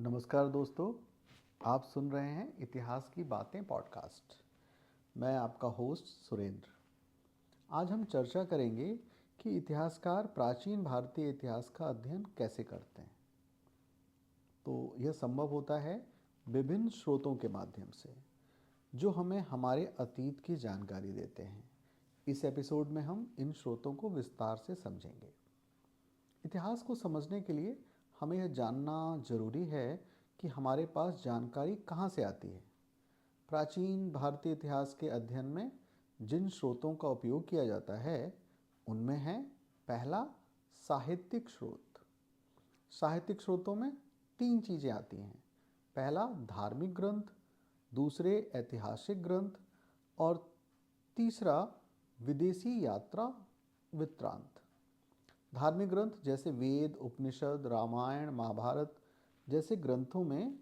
नमस्कार दोस्तों, आप सुन रहे हैं इतिहास की बातें पॉडकास्ट। मैं आपका होस्ट सुरेंद्र। आज हम चर्चा करेंगे कि इतिहासकार प्राचीन भारतीय इतिहास का अध्ययन कैसे करते हैं। तो यह संभव होता है विभिन्न स्रोतों के माध्यम से, जो हमें हमारे अतीत की जानकारी देते हैं। इस एपिसोड में हम इन स्रोतों को विस्तार से समझेंगे। इतिहास को समझने के लिए हमें यह जानना जरूरी है कि हमारे पास जानकारी कहाँ से आती है। प्राचीन भारतीय इतिहास के अध्ययन में जिन स्रोतों का उपयोग किया जाता है उनमें है पहला, साहित्यिक स्रोत। साहित्यिक स्रोतों में तीन चीज़ें आती हैं। पहला, धार्मिक ग्रंथ, दूसरे ऐतिहासिक ग्रंथ और तीसरा विदेशी यात्रा वृत्तांत। धार्मिक ग्रंथ जैसे वेद, उपनिषद, रामायण, महाभारत जैसे ग्रंथों में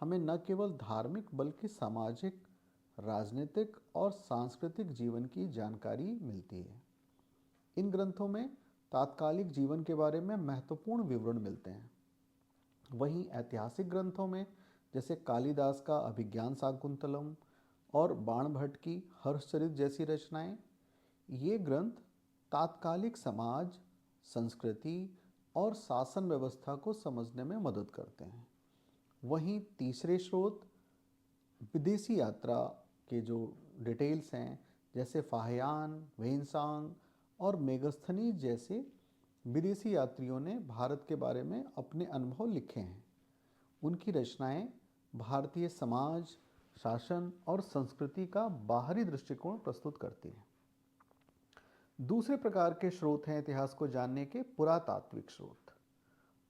हमें न केवल धार्मिक बल्कि सामाजिक, राजनीतिक और सांस्कृतिक जीवन की जानकारी मिलती है। इन ग्रंथों में तात्कालिक जीवन के बारे में महत्वपूर्ण विवरण मिलते हैं। वहीं ऐतिहासिक ग्रंथों में जैसे कालिदास का अभिज्ञान शाकुंतलम और बाणभट्ट की हर्षचरित जैसी रचनाएं, ये ग्रंथ तात्कालिक समाज, संस्कृति और शासन व्यवस्था को समझने में मदद करते हैं। वहीं तीसरे स्रोत विदेशी यात्रा के जो डिटेल्स हैं, जैसे फाहियान, वेनसांग और मेगस्थनीज जैसे विदेशी यात्रियों ने भारत के बारे में अपने अनुभव लिखे हैं। उनकी रचनाएं भारतीय समाज, शासन और संस्कृति का बाहरी दृष्टिकोण प्रस्तुत करती हैं। दूसरे प्रकार के स्रोत हैं इतिहास को जानने के पुरातात्विक स्रोत।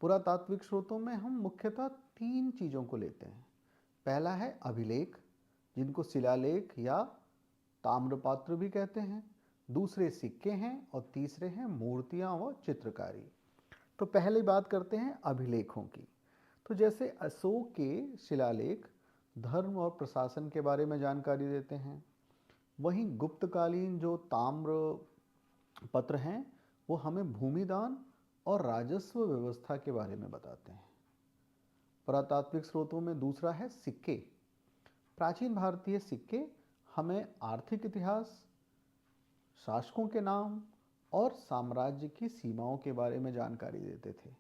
पुरातात्विक स्रोतों में हम मुख्यतः तीन चीज़ों को लेते हैं। पहला है अभिलेख, जिनको शिलालेख या ताम्रपात्र भी कहते हैं। दूसरे सिक्के हैं और तीसरे हैं मूर्तियाँ व चित्रकारी। तो पहले बात करते हैं अभिलेखों की। तो जैसे अशोक के शिलालेख धर्म और प्रशासन के बारे में जानकारी देते हैं। वहीं गुप्तकालीन जो ताम्र पत्र हैं वो हमें भूमिदान और राजस्व व्यवस्था के बारे में बताते हैं। पुरातात्विक स्रोतों में दूसरा है सिक्के। प्राचीन भारतीय सिक्के हमें आर्थिक इतिहास, शासकों के नाम और साम्राज्य की सीमाओं के बारे में जानकारी देते थे।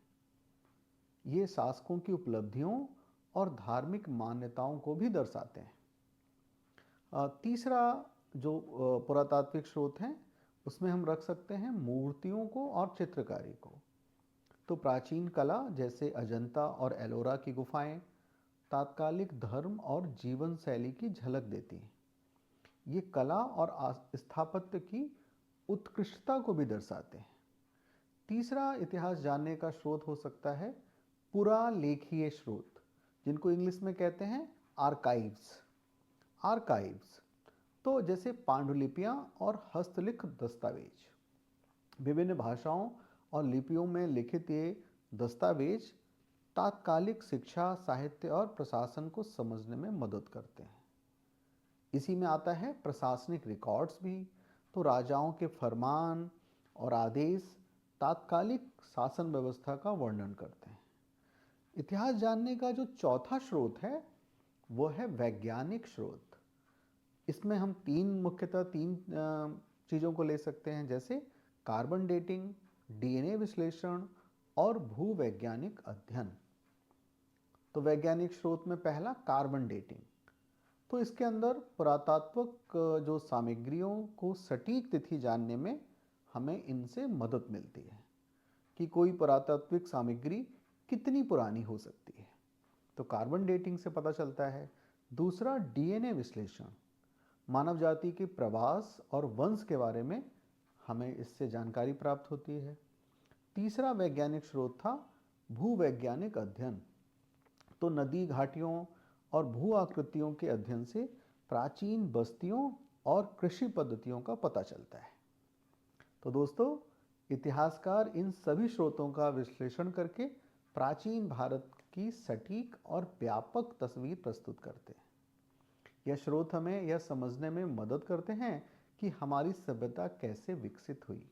ये शासकों की उपलब्धियों और धार्मिक मान्यताओं को भी दर्शाते हैं। तीसरा जो पुरातात्विक स्रोत हैं उसमें हम रख सकते हैं मूर्तियों को और चित्रकारी को। तो प्राचीन कला जैसे अजंता और एलोरा की गुफाएं तात्कालिक धर्म और जीवन शैली की झलक देती हैं। ये कला और स्थापत्य की उत्कृष्टता को भी दर्शाते हैं। तीसरा इतिहास जानने का स्रोत हो सकता है पुरालेखीय स्रोत, जिनको इंग्लिश में कहते हैं आर्काइव्स। आर्काइव्स तो जैसे पांडुलिपियां और हस्तलिखित दस्तावेज। विभिन्न भाषाओं और लिपियों में लिखित ये दस्तावेज तात्कालिक शिक्षा, साहित्य और प्रशासन को समझने में मदद करते हैं। इसी में आता है प्रशासनिक रिकॉर्ड्स भी। तो राजाओं के फरमान और आदेश तात्कालिक शासन व्यवस्था का वर्णन करते हैं। इतिहास जानने का जो चौथा स्रोत है वो है वैज्ञानिक स्रोत। इसमें हम मुख्यतः तीन चीज़ों को ले सकते हैं, जैसे कार्बन डेटिंग, डीएनए विश्लेषण और भूवैज्ञानिक अध्ययन। तो वैज्ञानिक स्रोत में पहला कार्बन डेटिंग। तो इसके अंदर पुरातात्विक जो सामग्रियों को सटीक तिथि जानने में हमें इनसे मदद मिलती है कि कोई पुरातात्विक सामग्री कितनी पुरानी हो सकती है। तो कार्बन डेटिंग से पता चलता है। दूसरा डीएनए विश्लेषण, मानव जाति के प्रवास और वंश के बारे में हमें इससे जानकारी प्राप्त होती है। तीसरा वैज्ञानिक स्रोत था भूवैज्ञानिक अध्ययन। तो नदी घाटियों और भू आकृतियों के अध्ययन से प्राचीन बस्तियों और कृषि पद्धतियों का पता चलता है। तो दोस्तों, इतिहासकार इन सभी स्रोतों का विश्लेषण करके प्राचीन भारत की सटीक और व्यापक तस्वीर प्रस्तुत करते हैं। यह स्रोत हमें यह समझने में मदद करते हैं कि हमारी सभ्यता कैसे विकसित हुई।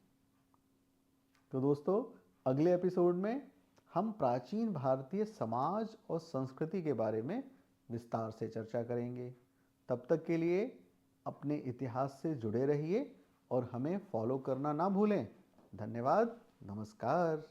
तो दोस्तों, अगले एपिसोड में हम प्राचीन भारतीय समाज और संस्कृति के बारे में विस्तार से चर्चा करेंगे। तब तक के लिए अपने इतिहास से जुड़े रहिए और हमें फॉलो करना ना भूलें। धन्यवाद। नमस्कार।